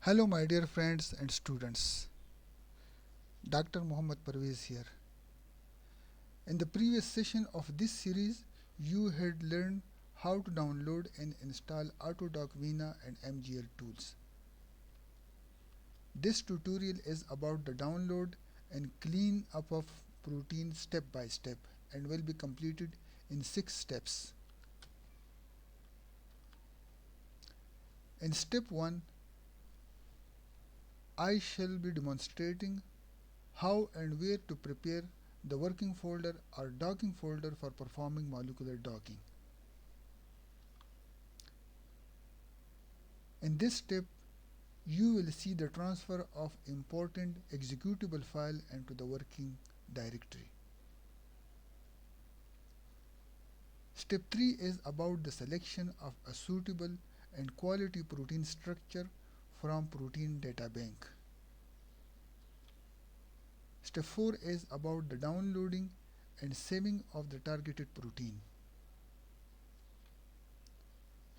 Hello, my dear friends and students. Dr. Mohammed Parvez here. In the previous session of this series, you had learned how to download and install AutoDock Vina and MGL tools. This tutorial is about the download and clean up of protein step by step and will be completed in 6 steps. In step 1, I shall be demonstrating how and where to prepare the working folder or docking folder for performing molecular docking. In this step, you will see the transfer of important executable file into the working directory. Step 3 is about the selection of a suitable and quality protein structure from protein data bank. Step 4 is about the downloading and saving of the targeted protein.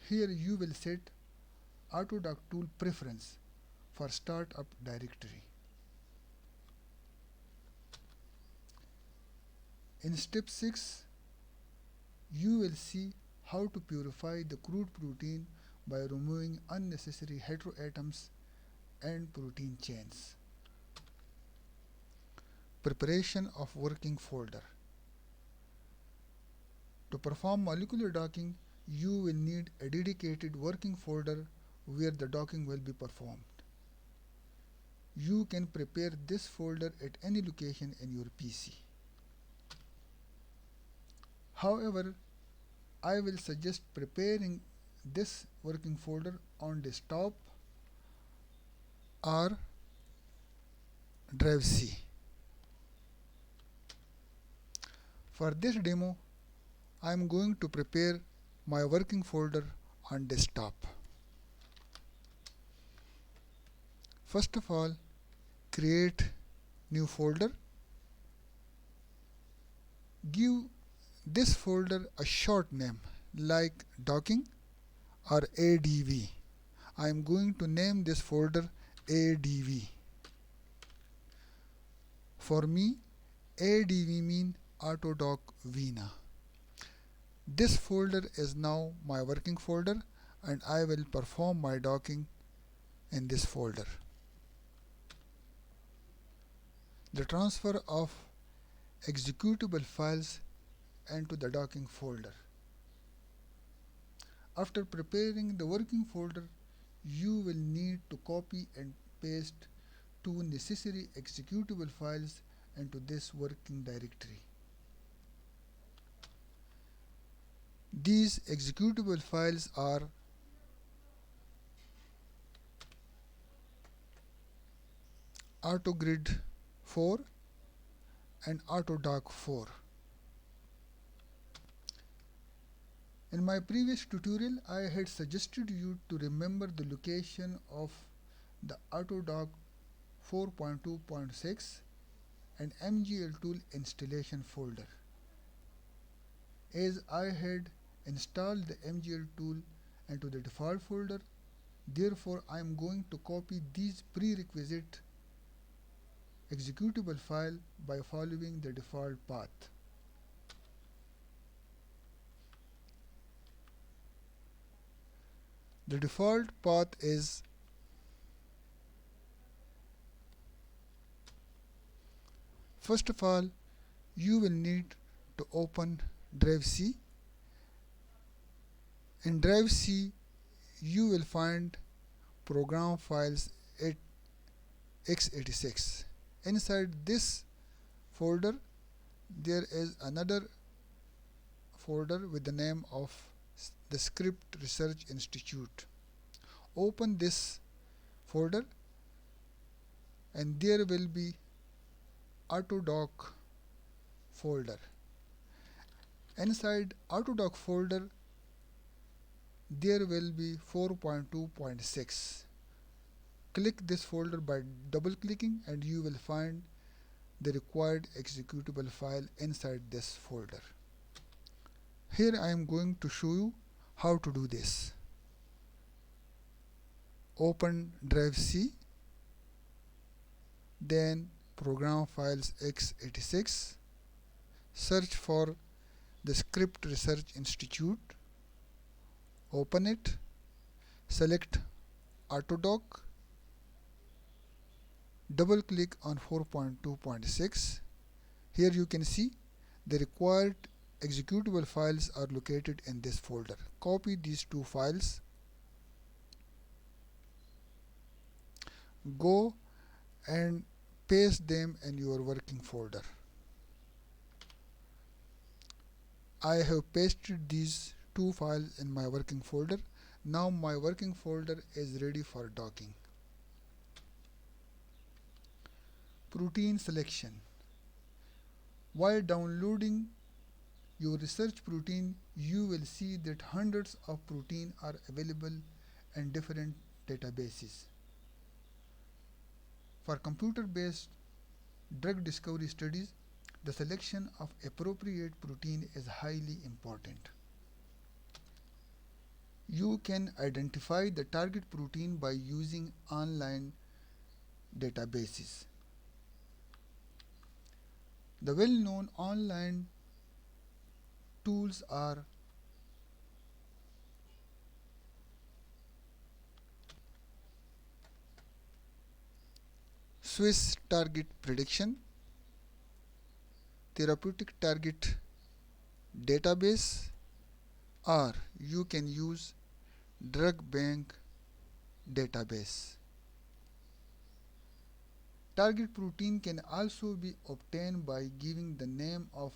Here you will set AutoDock tool preference for startup directory. In step 6, you will see how to purify the crude protein by removing unnecessary heteroatoms and protein chains. Preparation of working folder. To perform molecular docking, you will need a dedicated working folder where the docking will be performed. You can prepare this folder at any location in your PC. However, I will suggest preparing this working folder on desktop or drive C. For this demo, I am going to prepare my working folder on desktop. First of all, create new folder. Give this folder a short name like docking or ADV. I am going to name this folder ADV. For me, ADV means AutoDock Vina. This folder is now my working folder and I will perform my docking in this folder. The transfer of executable files into the docking folder. After preparing the working folder, you will need to copy and paste 2 necessary executable files into this working directory. These executable files are AutoGrid 4 and AutoDock 4. In my previous tutorial, I had suggested you to remember the location of the AutoDock 4.2.6 and MGL tool installation folder. As I had installed the MGL tool into the default folder, therefore I am going to copy these prerequisite executable file by following the default path. The default path is first of all, you will need to open drive C. In drive C, you will find program files at x86. Inside this folder, there is another folder with the name of the Script Research Institute. Open this folder and there will be AutoDock folder. Inside AutoDock folder, there will be 4.2.6. Click this folder by double clicking and you will find the required executable file inside this folder. Here I am going to show you how to do this. open drive C, then program files x86, search for the Script Research Institute, open it, select AutoDock, double click on 4.2.6. Here you can see the required executable files are located in this folder. Copy these two files, go and paste them in your working folder. I have pasted these two files in my working folder. Now my working folder is ready for docking. Protein selection. While downloading your research protein, you will see that hundreds of proteins are available in different databases. For computer-based drug discovery studies, the selection of appropriate protein is highly important. You can identify the target protein by using online databases. The well-known online tools are Swiss Target Prediction, Therapeutic Target Database, or you can use Drug Bank Database. Target protein can also be obtained by giving the name of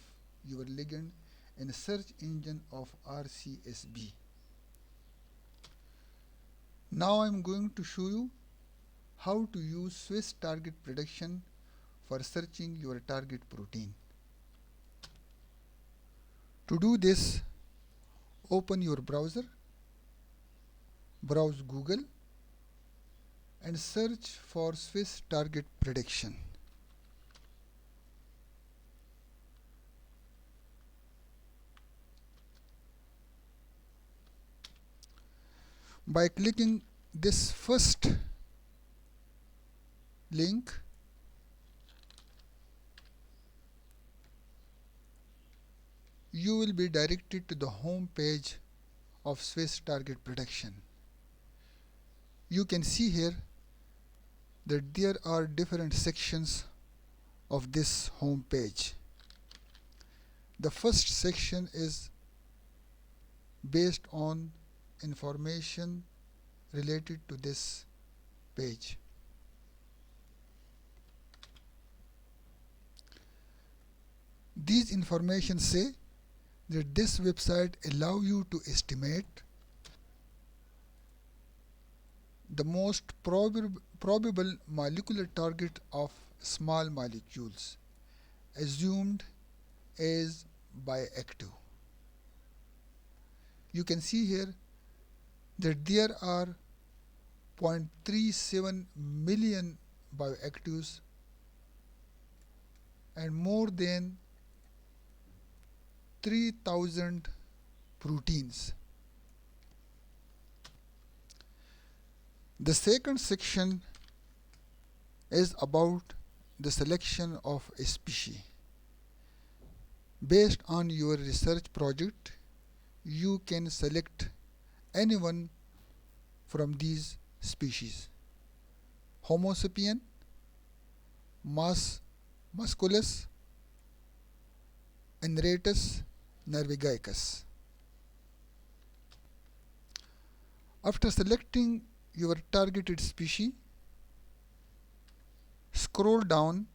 your ligand in a search engine of RCSB. Now I am going to show you how to use Swiss target prediction for searching your target protein. To do this, open your browser, browse Google, and search for Swiss target prediction. By clicking this first link, you will be directed to the home page of Swiss target prediction. You can see here that there are different sections of this home page. The first section is based on information related to this page. These information say that this website allows you to estimate the most probable molecular target of small molecules assumed as bioactive. You can see here that there are 0.37 million bioactives and more than 3,000 proteins. The second section is about the selection of a species. Based on your research project, you can select any one from these species: Homo sapien, musculus, Inratus, nervigaicus. After selecting your targeted species, scroll down.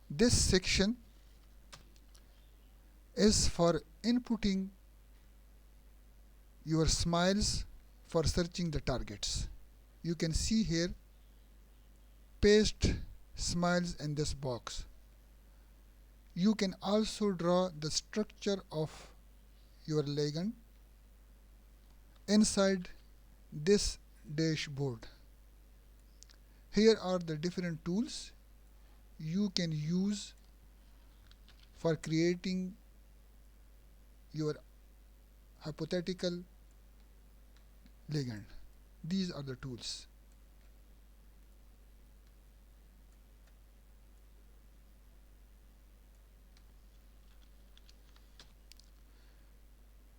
This section is for inputting your smiles for searching the targets. You can see here, paste smiles in this box. You can also draw the structure of your ligand inside this dashboard. Here are the different tools you can use for creating your hypothetical ligand. These are the tools.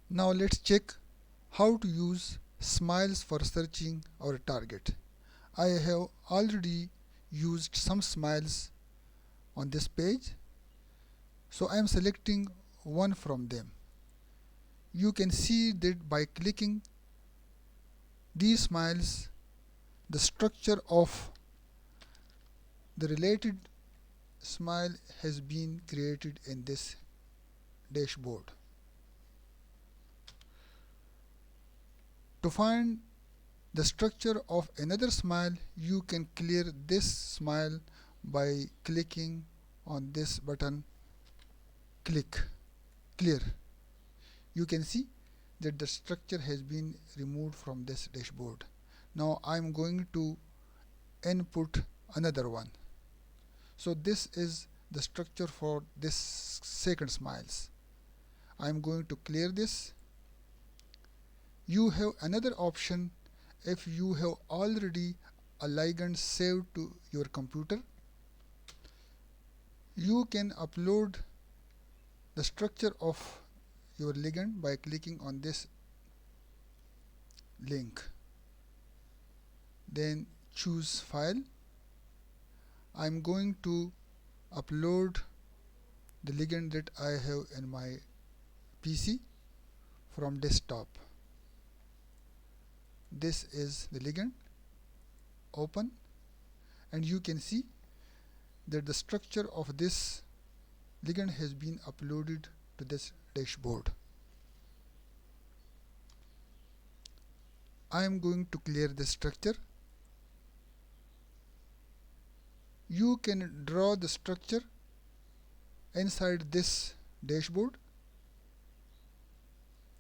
Now let's check how to use smiles for searching our target. I have already used some smiles on this page, so I am selecting one from them. You can see that by clicking these smiles, the structure of the related smile has been created in this dashboard. To find the structure of another smile, you can clear this smile by clicking on this button, click clear. You can see that the structure has been removed from this dashboard. Now I am going to input another one. So this is the structure for this second smiles. I am going to clear this. You have another option if you have already a ligand saved to your computer. You can upload the structure of your ligand by clicking on this link. Then choose file. I am going to upload the ligand that I have in my PC from desktop. This is the ligand. Open, and you can see that the structure of this ligand has been uploaded to this dashboard. I am going to clear this structure. You can draw the structure inside this dashboard.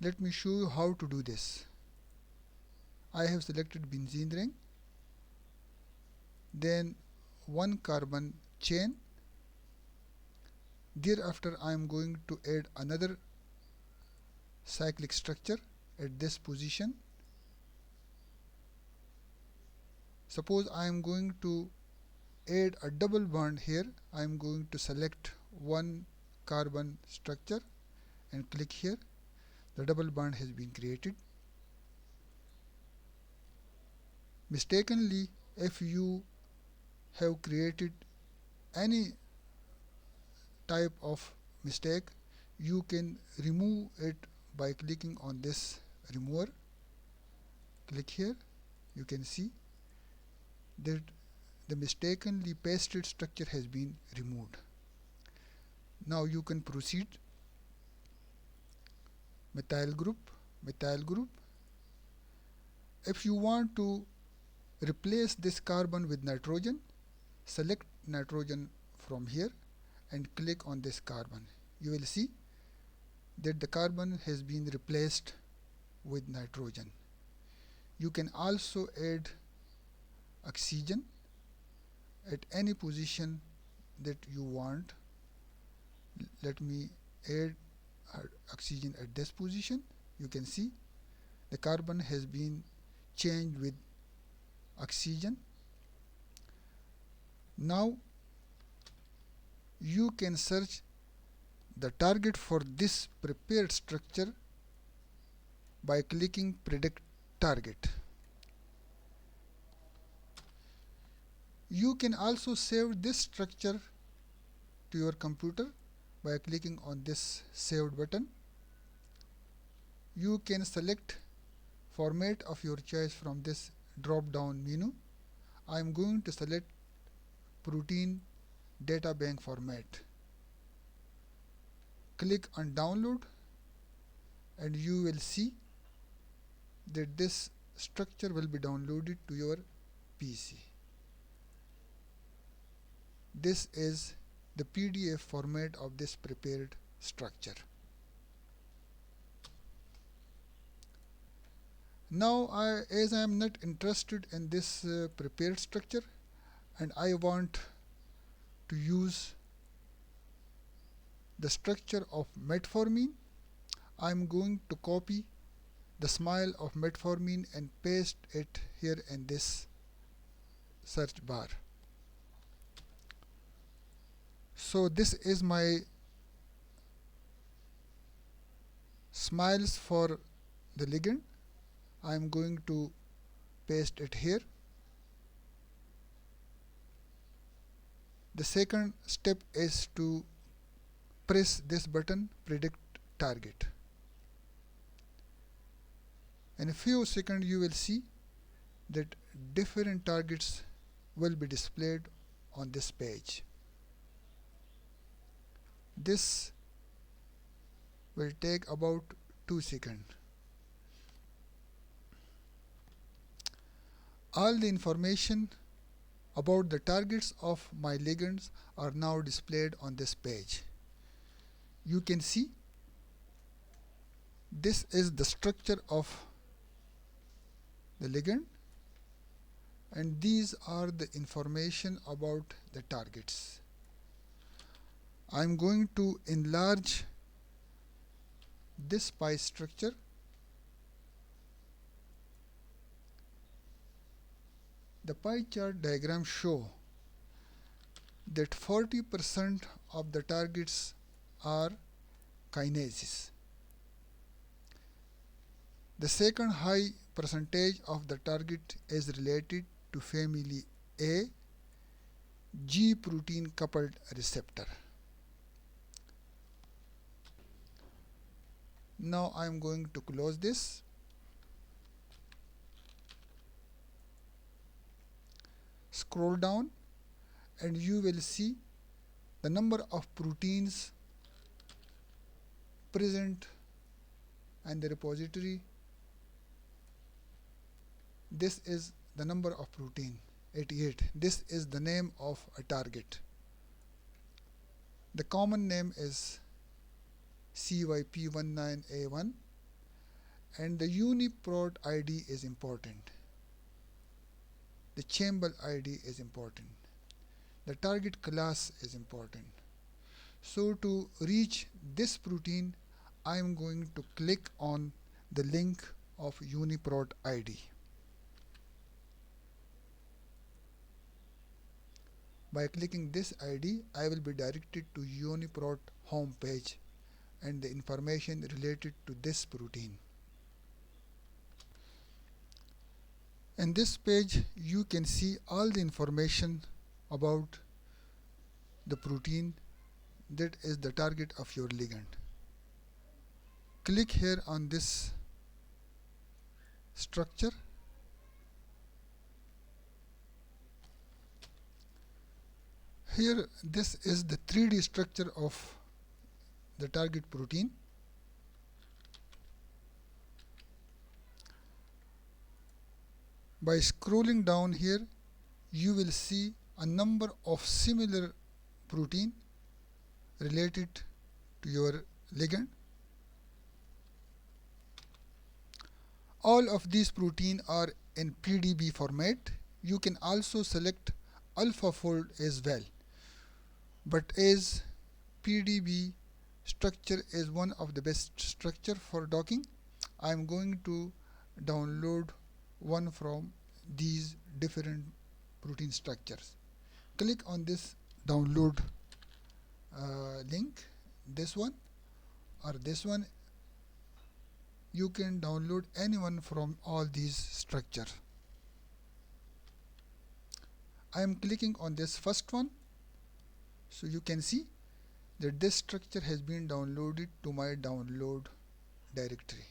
Let me show you how to do this. I have selected benzene ring, then one carbon chain. Thereafter I am going to add another cyclic structure at this position. Suppose I am going to add a double bond here. I am going to select one carbon structure and click here. The double bond has been created. Mistakenly, if you have created any type of mistake, you can remove it by clicking on this remover. Click here. You can see that the mistakenly pasted structure has been removed. Now you can proceed. Methyl group. If you want to replace this carbon with nitrogen, select nitrogen from here and click on this carbon. You will see that the carbon has been replaced with nitrogen. You can also add oxygen at any position that you want. Let me add oxygen at this position. You can see the carbon has been changed with oxygen. Now you can search the target for this prepared structure by clicking predict target. You can also save this structure to your computer by clicking on this saved button. You can select format of your choice from this drop down menu. I am going to select protein data bank format. Click on download and you will see that this structure will be downloaded to your PC. This is the PDF format of this prepared structure. Now as I am not interested in this prepared structure and I want to use the structure of metformin, I am going to copy the smile of metformin and paste it here in this search bar. So this is my smiles for the ligand. I am going to paste it here. The second step is to press this button, predict target. In a few seconds you will see that different targets will be displayed on this page. This will take about 2 seconds. All the information about the targets of my ligands are now displayed on this page. You can see this is the structure of the ligand, and these are the information about the targets. I am going to enlarge this pie structure. The pie chart diagram show that 40% of the targets are kinases. The second high percentage of the target is related to family A, G protein coupled receptor. Now I am going to close this. Scroll down and you will see the number of proteins present in the repository. This is the number of protein, 88. This is the name of a target. The common name is CYP19A1 and the UniProt ID is important. The chamber ID is important. The target class is important. So to reach this protein, I am going to click on the link of UniProt ID. By clicking this ID, I will be directed to UniProt home page and the information related to this protein. In this page, you can see all the information about the protein that is the target of your ligand. Click here on this structure. Here, this is the 3D structure of the target protein. By scrolling down here, you will see a number of similar protein related to your ligand. All of these protein are in PDB format. You can also select AlphaFold as well. But as PDB structure is one of the best structure for docking, I am going to download one from these different protein structures. Click on this download link, this one or this one. You can download anyone from all these structures. I am clicking on this first one, so you can see that this structure has been downloaded to my download directory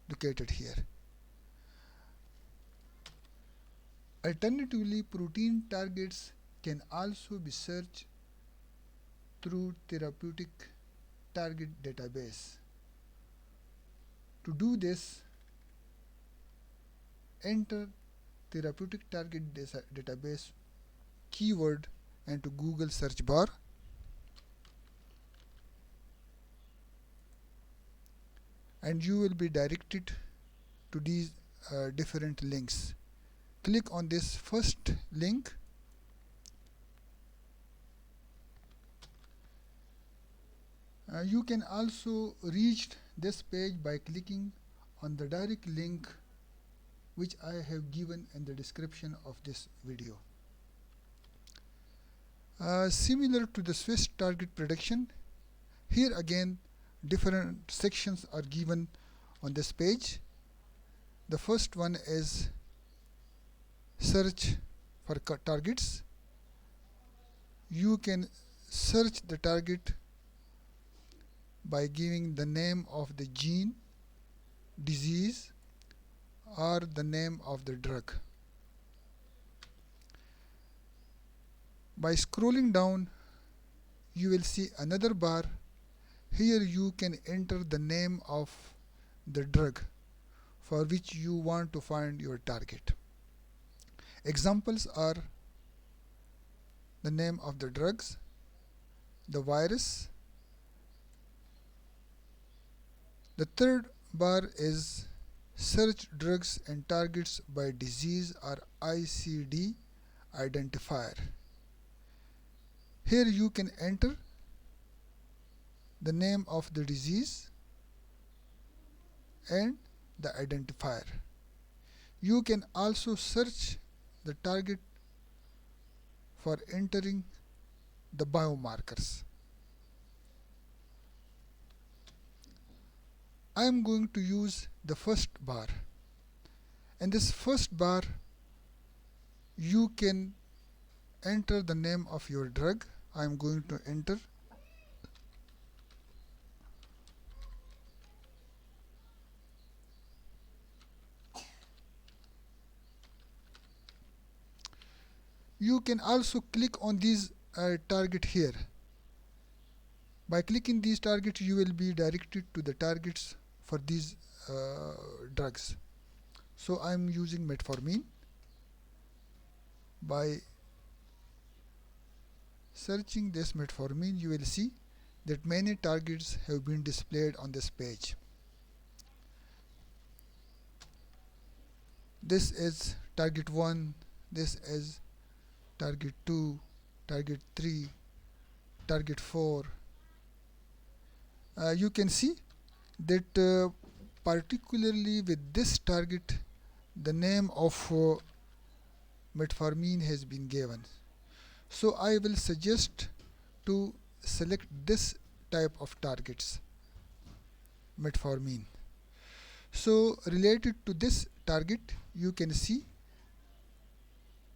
located here. Alternatively, protein targets can also be searched through therapeutic target database. To do this, enter therapeutic target database keyword into Google search bar. And you will be directed to these different links. Click on this first link. You can also reach this page by clicking on the direct link which I have given in the description of this video. Similar to the Swiss target prediction, here again different sections are given on this page. The first one is search for targets. You can search the target by giving the name of the gene, disease, or the name of the drug. By scrolling down, you will see another bar. Here you can enter the name of the drug for which you want to find your target. Examples are the name of the drugs, the virus. The third bar is search drugs and targets by disease or ICD identifier. Here you can enter the name of the disease and the identifier. You can also search the target for entering the biomarkers. I am going to use the first bar. In this first bar, you can enter the name of your drug. I am going to enter You can also click on these target here. By clicking these targets, you will be directed to the targets for these drugs. So I am using metformin. By searching this metformin, you will see that many targets have been displayed on this page. This is target 1, this is target 2, target 3, target 4. You can see that particularly with this target, the name of metformin has been given. So I will suggest to select this type of targets, metformin. So related to this target, you can see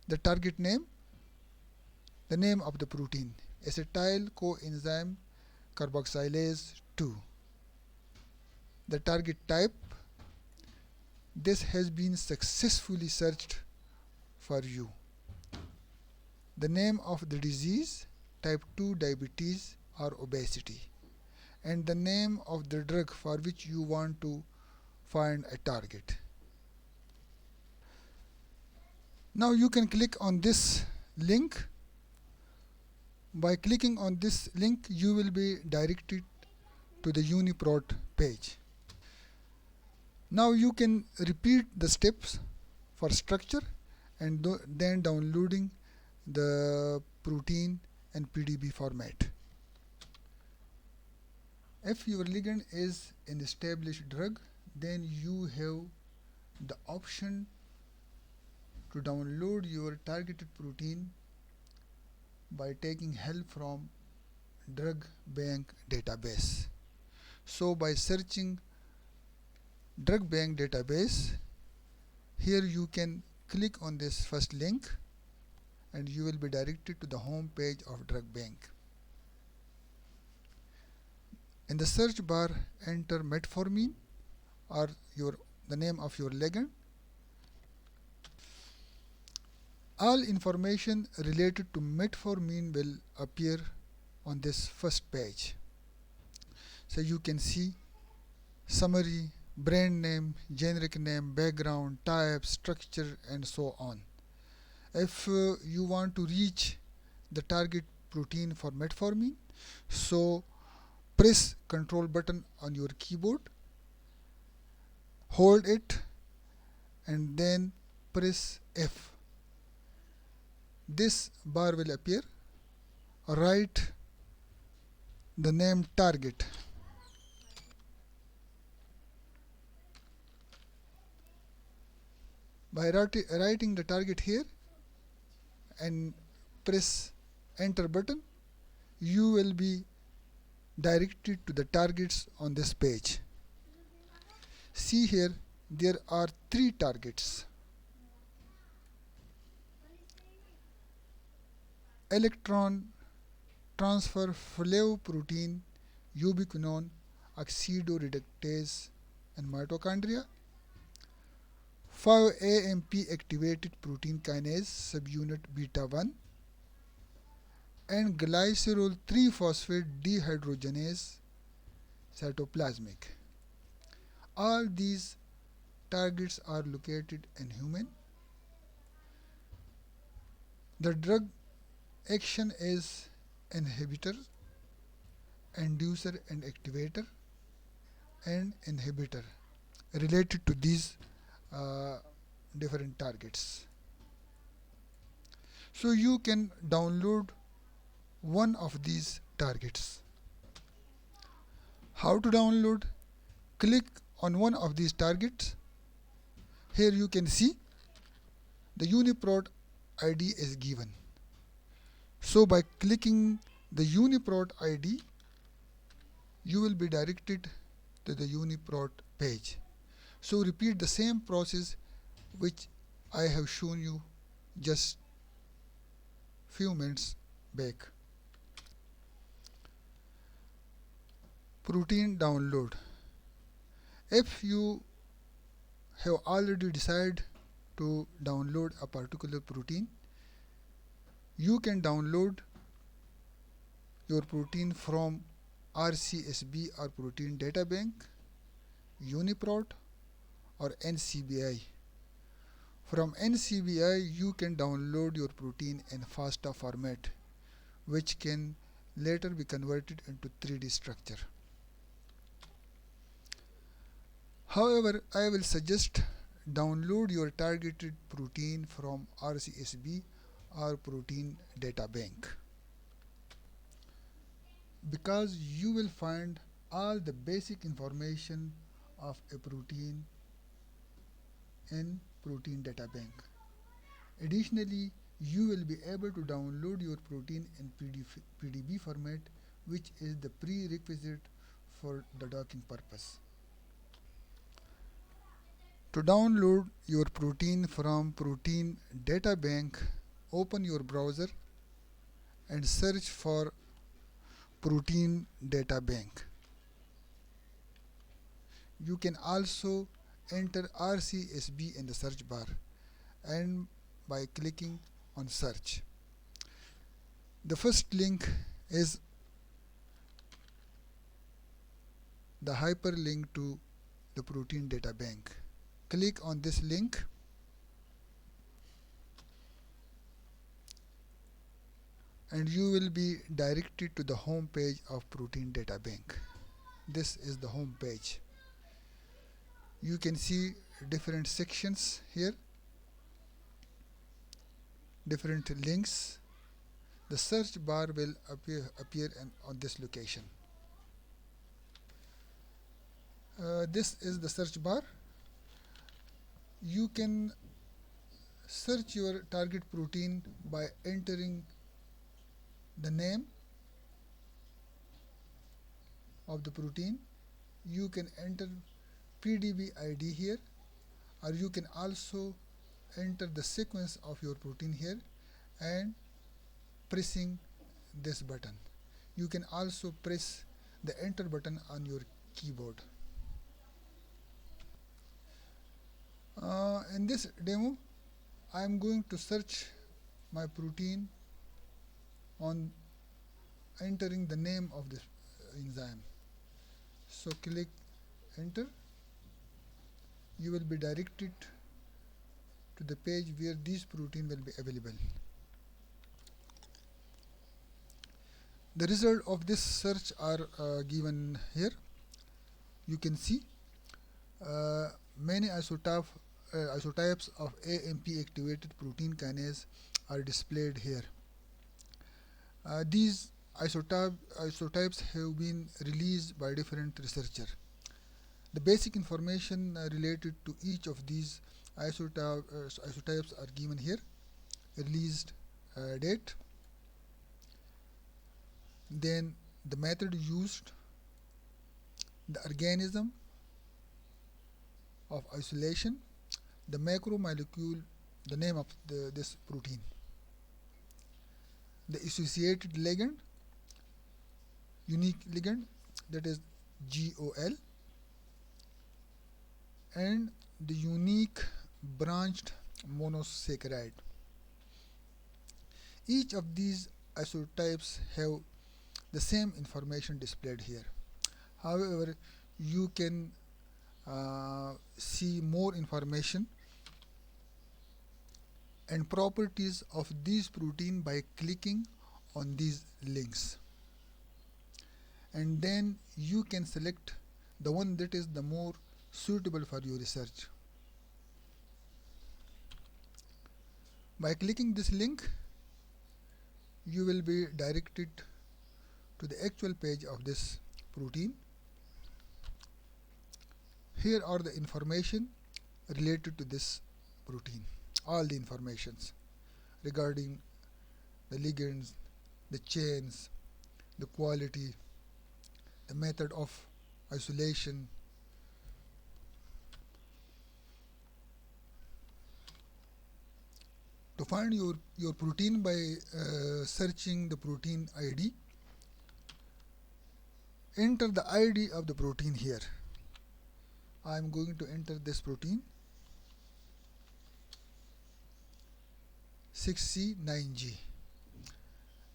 the target name, the name of the protein, acetyl coenzyme carboxylase 2. The target type, this has been successfully searched for you. The name of the disease, type 2 diabetes or obesity, and the name of the drug for which you want to find a target. Now you can click on this link. By clicking on this link, you will be directed to the UniProt page. Now you can repeat the steps for structure and then downloading the protein in PDB format. If your ligand is an established drug, then you have the option to download your targeted protein by taking help from drug bank database. So by searching drug bank database, here you can click on this first link and you will be directed to the home page of drug bank. In the search bar, enter metformin or the name of your ligand. All information related to metformin will appear on this first page. So you can see summary, brand name, generic name, background, type, structure, and so on. If you want to reach the target protein for metformin, so press Control button on your keyboard, hold it, and then press F. This bar will appear. Write the name target. By writing the target here and press enter button, you will be directed to the targets on this page. See here, there are three targets: electron transfer flow protein, ubiquinone, oxidoreductase, and mitochondria, 5-AMP activated protein kinase subunit beta 1, and glycerol 3-phosphate dehydrogenase cytoplasmic. All these targets are located in human. The drug action is inhibitor, inducer and activator, and inhibitor related to these uh, different targets. So you can download one of these targets. How to download? Click on one of these targets. Here you can see the UniProt ID is given. So by clicking the UniProt ID, you will be directed to the UniProt page. So repeat the same process which I have shown you just few minutes back. Protein download. If you have already decided to download a particular protein, you can download your protein from RCSB or Protein Data Bank, UniProt, or NCBI. From NCBI, you can download your protein in FASTA format, which can later be converted into 3D structure. However, I will suggest download your targeted protein from RCSB or Protein Data Bank, because you will find all the basic information of a protein in Protein Data Bank. Additionally, you will be able to download your protein in PDB format, which is the prerequisite for the docking purpose. To download your protein from Protein Data Bank, open your browser and search for Protein Data Bank. You can also enter RCSB in the search bar and by clicking on search. The first link is the hyperlink to the Protein Data Bank. Click on this link and you will be directed to the home page of Protein Data Bank. This is the home page. You can see different sections here, different links. The search bar will appear on this location. This is the search bar. You can search your target protein by entering the name of the protein. You can enter PDB ID here, or you can also enter the sequence of your protein here and pressing this button. You can also press the enter button on your keyboard. In this demo, I am going to search my protein on entering the name of this enzyme. So click enter. You will be directed to the page where this protein will be available. The result of this search are given here. You can see many isotypes of AMP activated protein kinase are displayed here. These isotypes have been released by different researchers. The basic information related to each of these Isotypes are given here. Released date, then the method used, the organism of isolation, the macromolecule, the name of this protein, the associated ligand, unique ligand, that is GOL, and the unique branched monosaccharide. Each of these isotypes have the same information displayed here. However, you can see more information and properties of these protein by clicking on these links, and then you can select the one that is the more suitable for your research. By clicking this link, you will be directed to the actual page of this protein. Here are the information related to this protein, all the informations regarding the ligands, the chains, the quality, the method of isolation. To find your protein by searching the protein ID, enter the ID of the protein here. I am going to enter this protein 6C9G,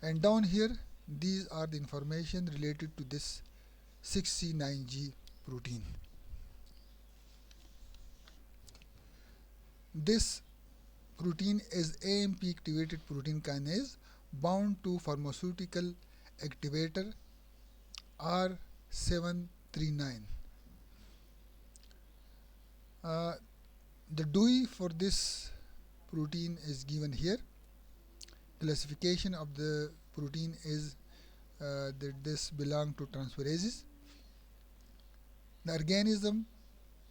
and down here these are the information related to this 6C9G protein. This protein is AMP activated protein kinase bound to pharmaceutical activator R739. The DOI for this protein is given here. Classification of the protein is that this belongs to transferases. The organism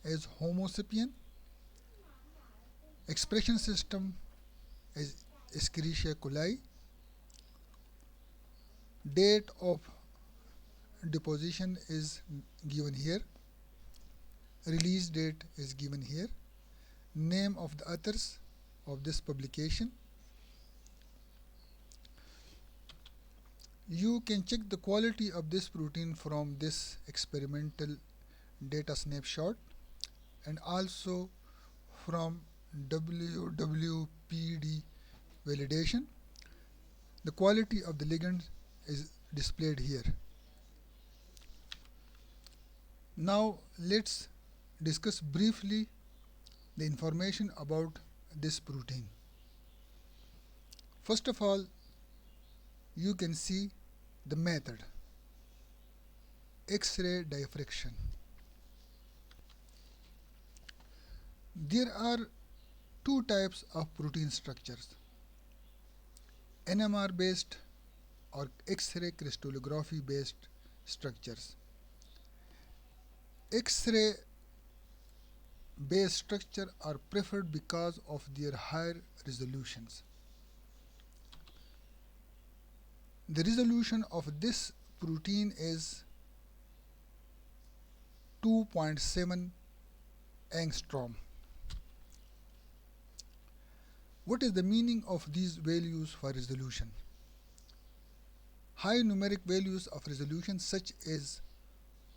is Homo sapien. Expression system is Escherichia coli. Date of deposition is given here. Release date is given here. Name of the authors of this publication. You can check the quality of this protein from this experimental data snapshot and also from WWPD validation. The quality of the ligand is displayed here. Now let's discuss briefly the information about this protein. First of all, you can see the method, X-ray diffraction. There are two types of protein structures, NMR based or X-ray crystallography based structures. X-ray based structure are preferred because of their higher resolutions. The resolution of this protein is 2.7 angstrom. What is the meaning of these values for resolution? High numeric values of resolution such as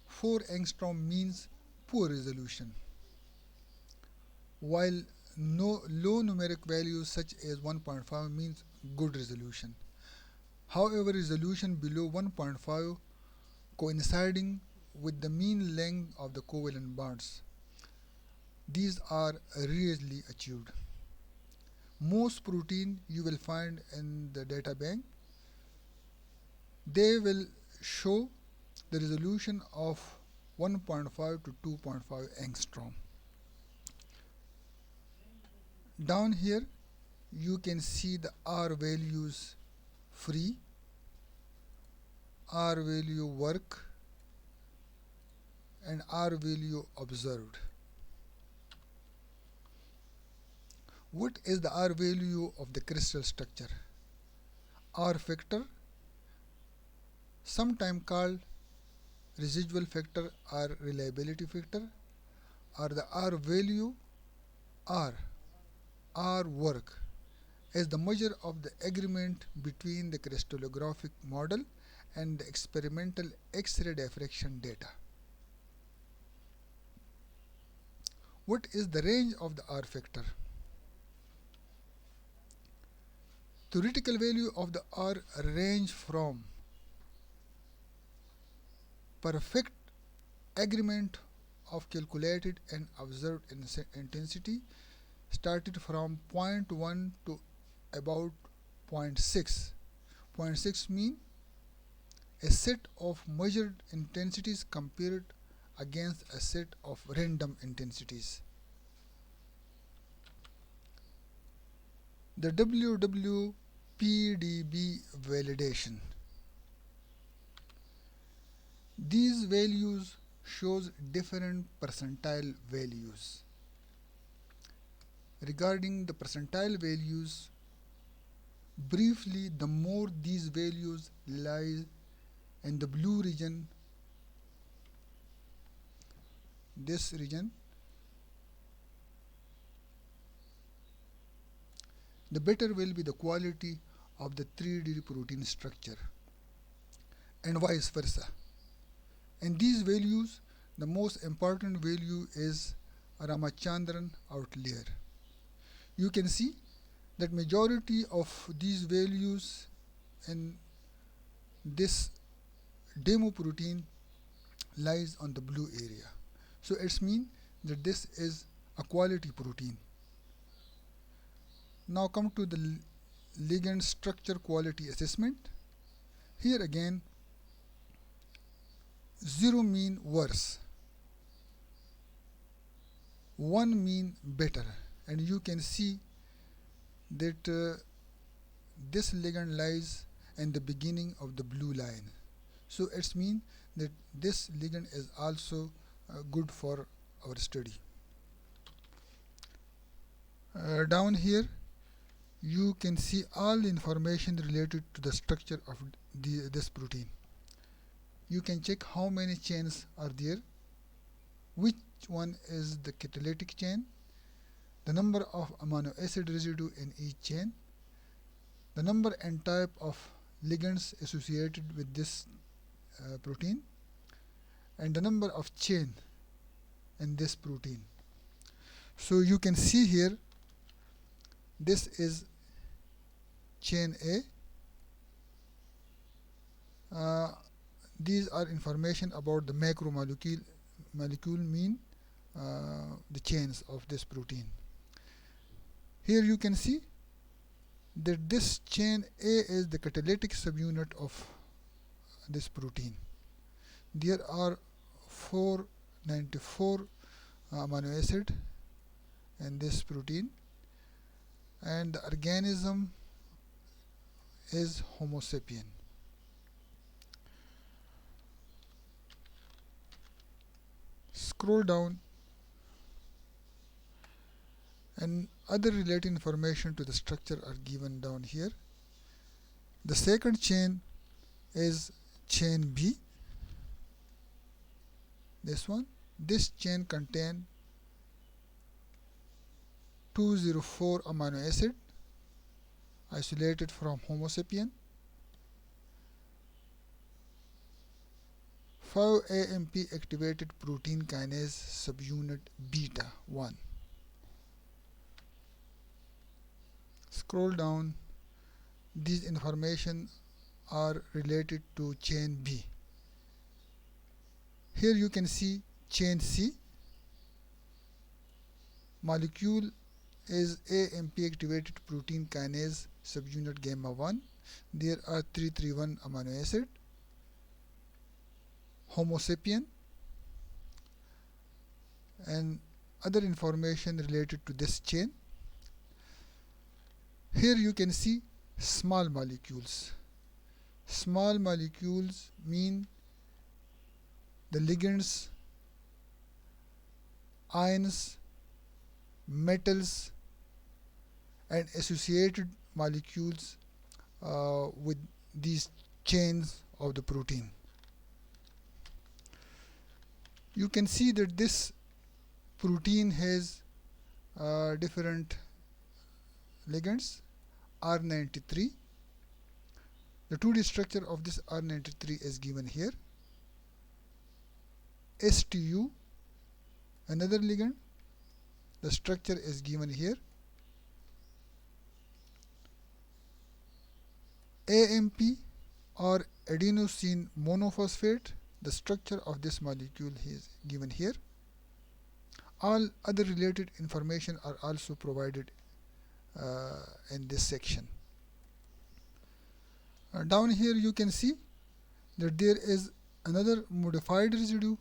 4 angstrom means poor resolution, while low numeric values such as 1.5 means good resolution. However, resolution below 1.5 coinciding with the mean length of the covalent bonds, these are rarely achieved. Most protein you will find in the data bank, they will show the resolution of 1.5 to 2.5 angstrom. Down here you can see the R values free, R value work, and R value observed. What is the R value of the crystal structure? R factor, sometimes called residual factor or reliability factor, or the R value R, R work, is the measure of the agreement between the crystallographic model and the experimental X-ray diffraction data. What is the range of the R factor? Theoretical value of the R range from perfect agreement of calculated and observed intensity started from 0.1 to about 0.6. 0.6 mean a set of measured intensities compared against a set of random intensities. The WWPDB validation. These values shows different percentile values. Regarding the percentile values, briefly, the more these values lie in the blue region, this region, the better will be the quality of the 3D protein structure, and vice versa. In these values, the most important value is Ramachandran outlier. You can see that majority of these values in this demo protein lies on the blue area. So it's mean that this is a quality protein. Now come to the ligand structure quality assessment. Here again, 0 mean worse, 1 mean better, and you can see that this ligand lies in the beginning of the blue line. So it's mean that this ligand is also good for our study. Down here you can see all information related to the structure of this protein. You can check how many chains are there, which one is the catalytic chain, the number of amino acid residue in each chain, the number and type of ligands associated with this protein, and the number of chain in this protein. So you can see here, this is chain A. These are information about the macromolecule mean the chains of this protein. Here you can see that this chain A is the catalytic subunit of this protein. There are 494 amino acid in this protein, and the organism is Homo sapien. Scroll down, and other related information to the structure are given down here. The second chain is chain B. This one. This chain contains 204 amino acid isolated from Homo sapien, 5-AMP activated protein kinase subunit beta 1. Scroll down. These information are related to chain B. Here you can see chain C. Molecule is AMP activated protein kinase subunit gamma 1. There are 331 amino acid. Homo sapien, and other information related to this chain. Here you can see small molecules. Small molecules mean the ligands, ions, metals, and associated molecules with these chains of the protein. You can see that this protein has different ligands. R93, the 2D structure of this R93 is given here. STU, another ligand, the structure is given here. AMP or adenosine monophosphate, the structure of this molecule is given here. All other related information are also provided in this section. Down here you can see that there is another modified residue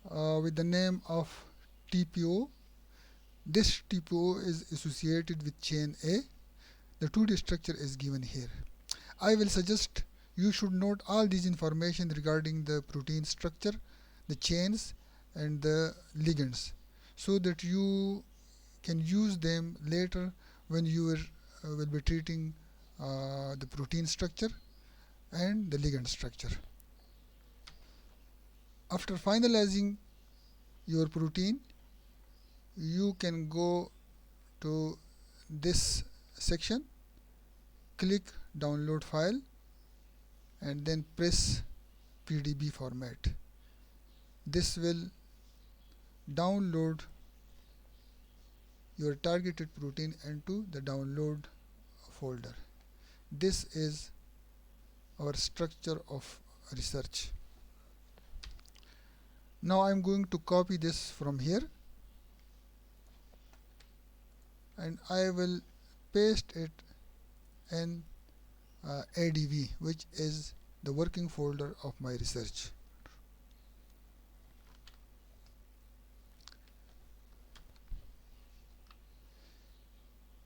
with the name of TPO. This TPO is associated with chain A. The 2D structure is given here. I will suggest you should note all these information regarding the protein structure, the chains and the ligands, so that you can use them later when you will be treating the protein structure and the ligand structure. After finalizing your protein, you can go to this section, click download file, and then press PDB format. This will download your targeted protein into the download folder. This is our structure of research. Now I am going to copy this from here and I will paste it in ADV, which is the working folder of my research.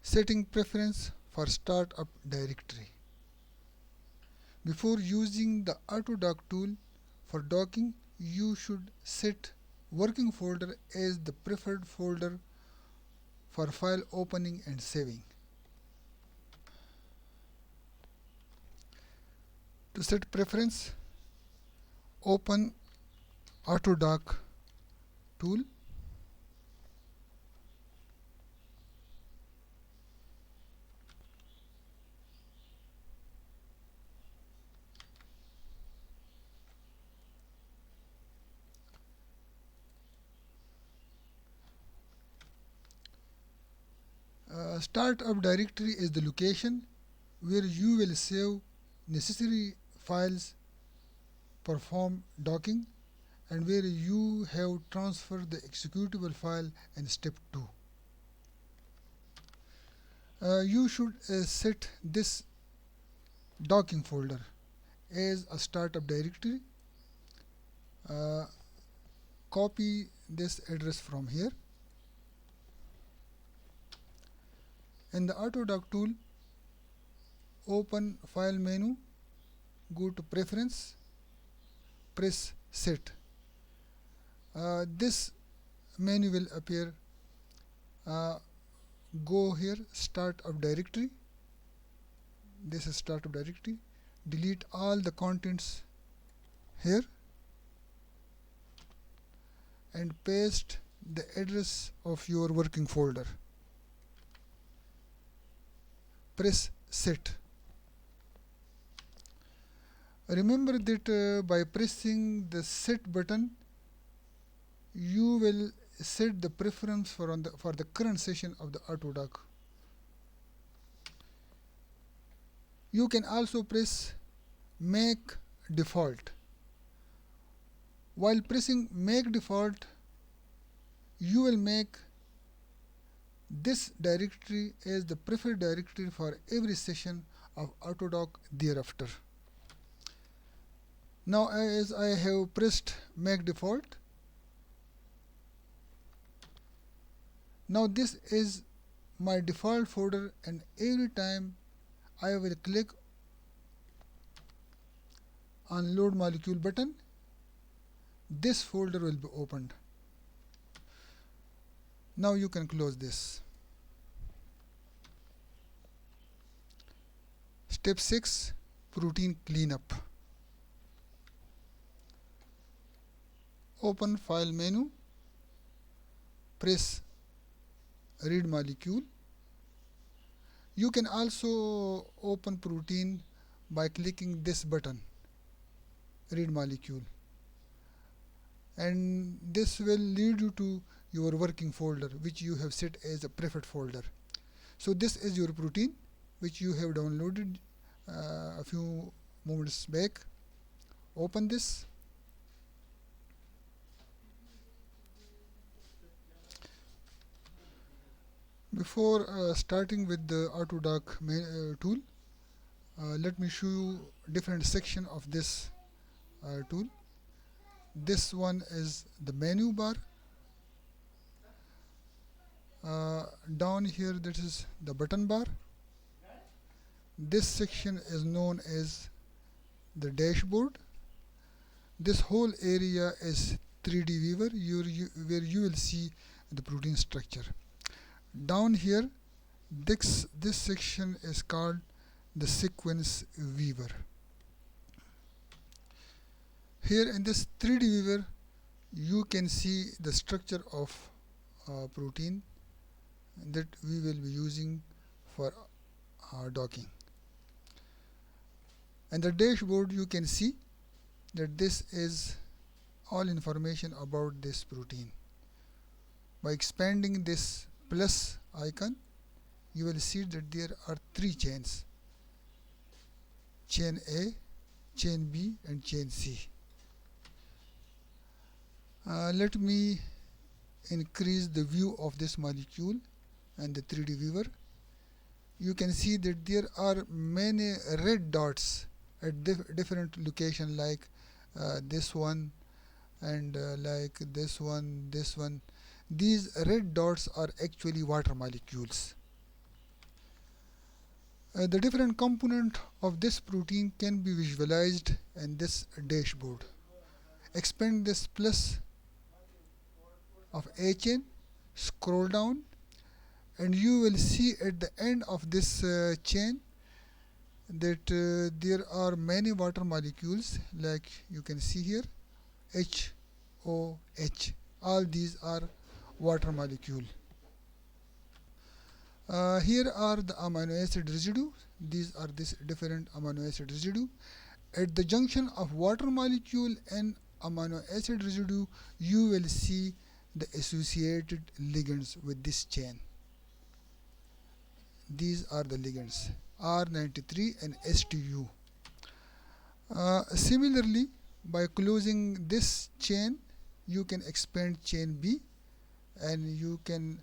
Setting preference for startup directory. Before using the AutoDock tool for docking, you should set working folder as the preferred folder for file opening and saving. To set preference, open AutoDock tool. Startup directory is the location where you will save necessary files, perform docking, and where you have transferred the executable file in step 2. You should set this docking folder as a startup directory. Copy this address from here. In the AutoDock tool, open file menu, go to preference, press set. This menu will appear. Go here, startup directory. This is startup directory. Delete all the contents here and paste the address of your working folder. Press set. Remember that by pressing the set button, you will set the preference for the current session of the AutoDock. You can also press make default. While pressing make default, you will make this directory as the preferred directory for every session of AutoDock thereafter. Now as I have pressed make default, now this is my default folder, and every time I will click on load molecule button, this folder will be opened. Now you can close this. Step 6, protein cleanup. Open file menu, press read molecule. You can also open protein by clicking this button, read molecule, and this will lead you to your working folder which you have set as a preferred folder. So this is your protein which you have downloaded a few moments back. Open this. Before starting with the AutoDock tool, let me show you different section of this tool. This one is the menu bar. Down here, this is the button bar. This section is known as the dashboard. This whole area is 3D viewer where you will see the protein structure. Down here, this section is called the sequence viewer. Here in this 3D viewer, you can see the structure of protein that we will be using for docking. And the dashboard, you can see that this is all information about this protein. By expanding this plus icon, you will see that there are 3 chains: chain A, chain B, and chain C. Let me increase the view of this molecule and the 3D viewer. You can see that there are many red dots at different locations, like this one and like this one, this one. These red dots are actually water molecules. The different component of this protein can be visualized in this dashboard. Expand this plus of A chain, scroll down, and you will see at the end of this chain that there are many water molecules, like you can see here, HOH. All these are water molecule. Here are the amino acid residue. These are this different amino acid residue. At the junction of water molecule and amino acid residue, you will see the associated ligands with this chain. These are the ligands, R93 and STU. Similarly, by closing this chain, you can expand chain B, and you can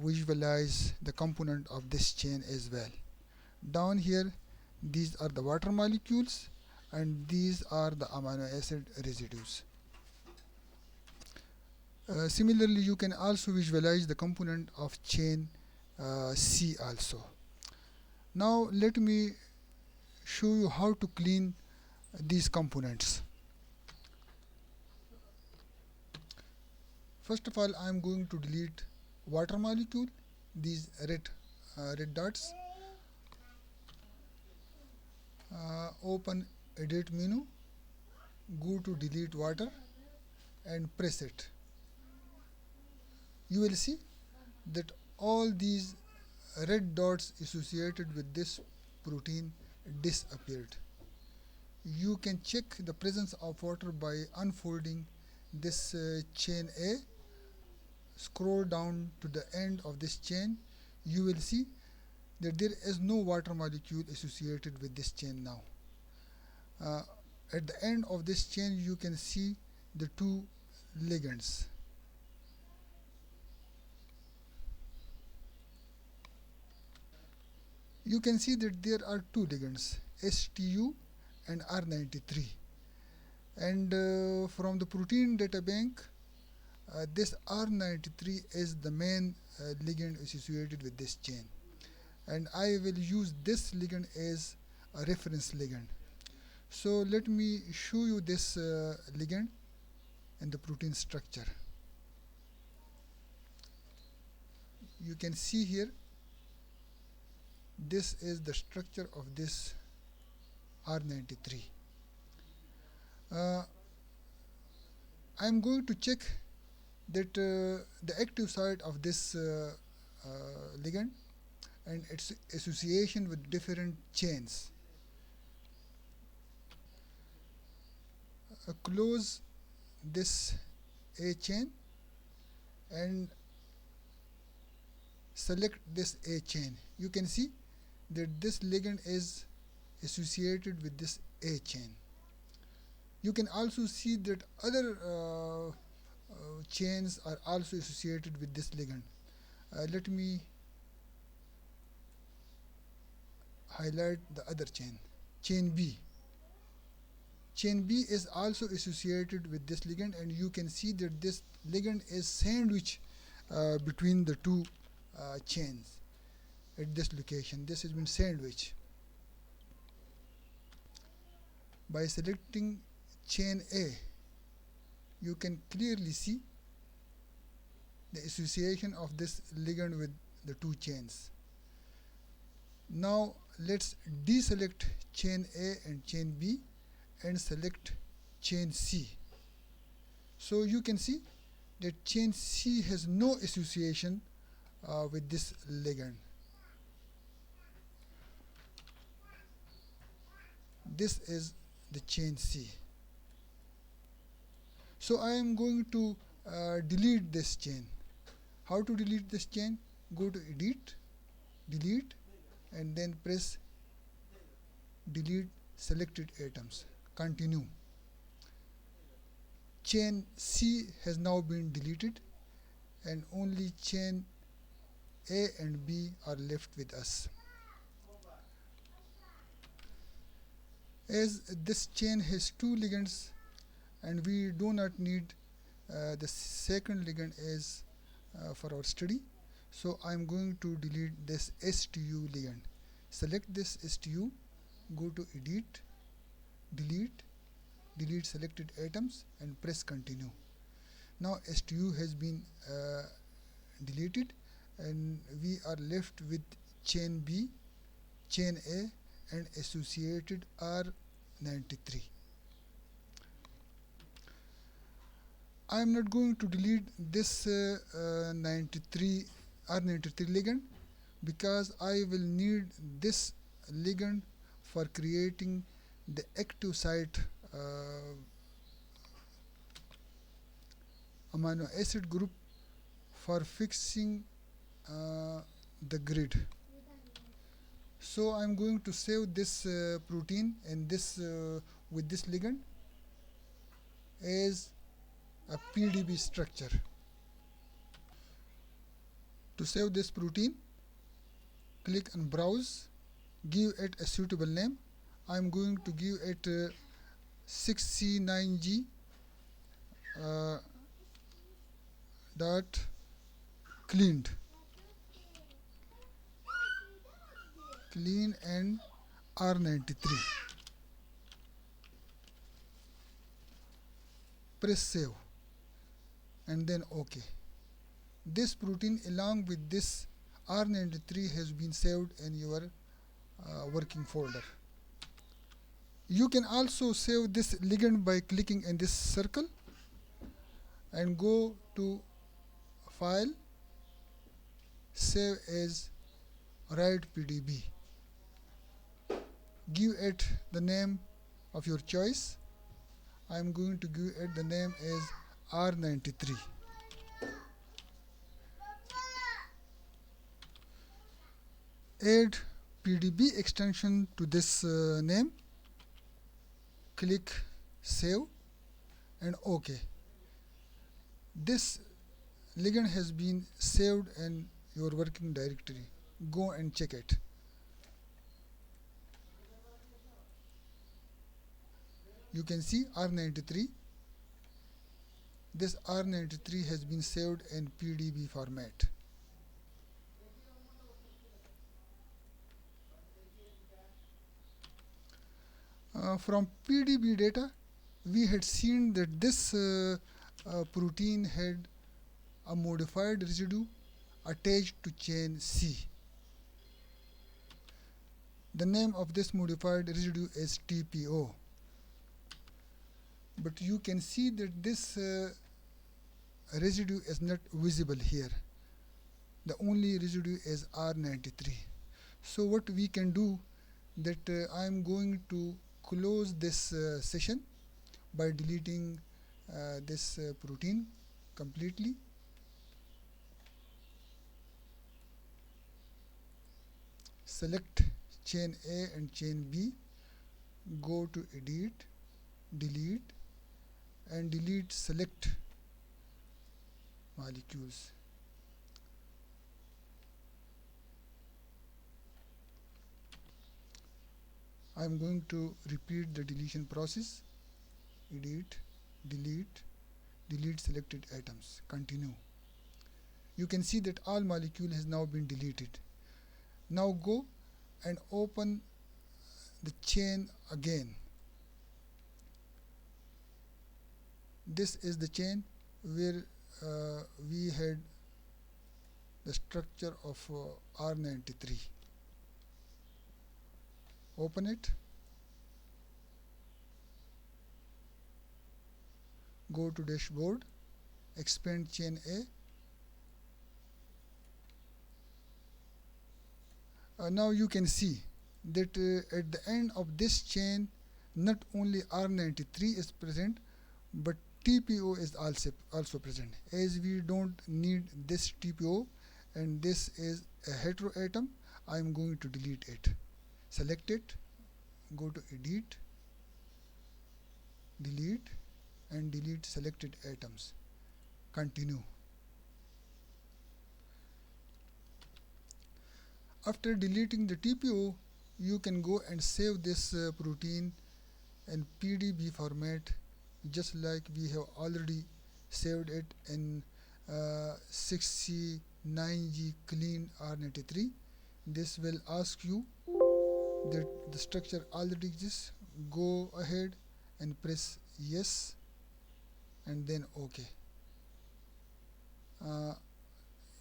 visualize the component of this chain as well. Down here, these are the water molecules, and these are the amino acid residues. Similarly, you can also visualize the component of chain C also. Now let me show you how to clean these components. First of all, I am going to delete water molecule, these red dots. Open edit menu, go to delete water and press it. You will see that all these red dots associated with this protein disappeared. You can check the presence of water by unfolding this chain A. Scroll down to the end of this chain. You will see that there is no water molecule associated with this chain now. At the end of this chain, you can see the 2 ligands. You can see that there are 2 ligands, STU and R93. And from the protein data bank, this R93 is the main ligand associated with this chain. And I will use this ligand as a reference ligand. So let me show you this ligand and the protein structure. You can see here This is the structure of this R93. Uh, I am going to check that the active site of this ligand and its association with different chains. Close this A chain and select this A chain. You can see that this ligand is associated with this A chain. You can also see that other chains are also associated with this ligand. Let me highlight the other chain, chain B. Chain B is also associated with this ligand, and you can see that this ligand is sandwiched between the two chains at this location. This has been sandwiched. By selecting chain A, you can clearly see the association of this ligand with the two chains. Now let's deselect chain A and chain B and select chain C. So you can see that chain C has no association with this ligand. This is the chain C. So I am going to delete this chain. How to delete this chain? Go to Edit, Delete, and then press Delete Selected Atoms. Continue. Chain C has now been deleted, and only chain A and B are left with us. As this chain has two ligands and we do not need the second ligand as for our study, so I am going to delete this STU ligand. Select this STU, go to Edit, Delete, Delete Selected Atoms, and press Continue. Now STU has been deleted, and we are left with chain B, chain A, and associated R93. I am not going to delete this R93 ligand because I will need this ligand for creating the active site amino acid group for fixing the grid. So I am going to save this protein and this with this ligand as a PDB structure. To save this protein, click on Browse, give it a suitable name. I am going to give it 6C9G dot cleaned. Clean and R93. Press save and then OK. This protein along with this R93 has been saved in your working folder. You can also save this ligand by clicking in this circle and go to File, Save as Write PDB. Give it the name of your choice. I am going to give it the name as R93. Add PDB extension to this name. Click Save and OK. This ligand has been saved in your working directory. Go and check it. You can see R93. This R93 has been saved in PDB format. From PDB data, we had seen that this protein had a modified residue attached to chain C. The name of this modified residue is TPO. But you can see that this residue is not visible here. The only residue is R93. So what we can do, that I am going to close this session by deleting this protein completely. Select chain A and chain B, go to edit, delete, and delete select molecules. I am going to repeat the deletion process. Edit, delete, delete selected atoms. Continue. You can see that all molecule has now been deleted. Now go and open the chain again. This is the chain where we had the structure of R93. Open it. Go to dashboard, expand chain A. Now you can see that at the end of this chain, not only R93 is present, but TPO is also present. As we don't need this TPO and this is a heteroatom, I am going to delete it. Select it, go to edit, delete, and delete selected atoms. Continue. After deleting the TPO, you can go and save this protein in PDB format, just like we have already saved it in 6C9G clean R93. This will ask you that the structure already exists. Go ahead and press yes and then OK.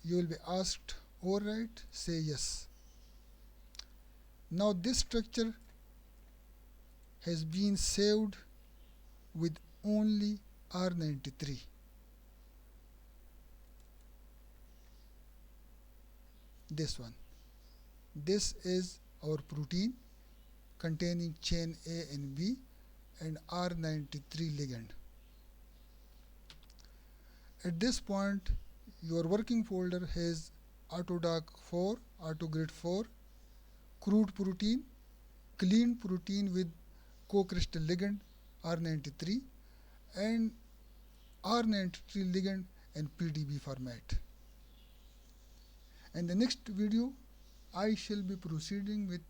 You will be asked overwrite, say yes. Now this structure has been saved with only R93. This one. This is our protein containing chain A and B and R93 ligand. At this point, your working folder has AutoDock 4, AutoGrid 4, crude protein, clean protein with co-crystal ligand R93, and R93 ligand in PDB format. In the next video, I shall be proceeding with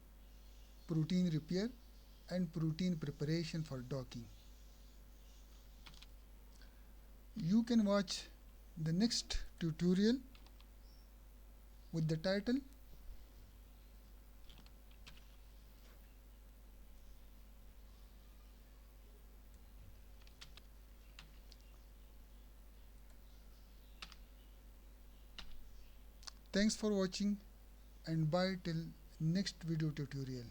protein repair and protein preparation for docking. You can watch the next tutorial with the title Thanks for watching and bye till next video tutorial.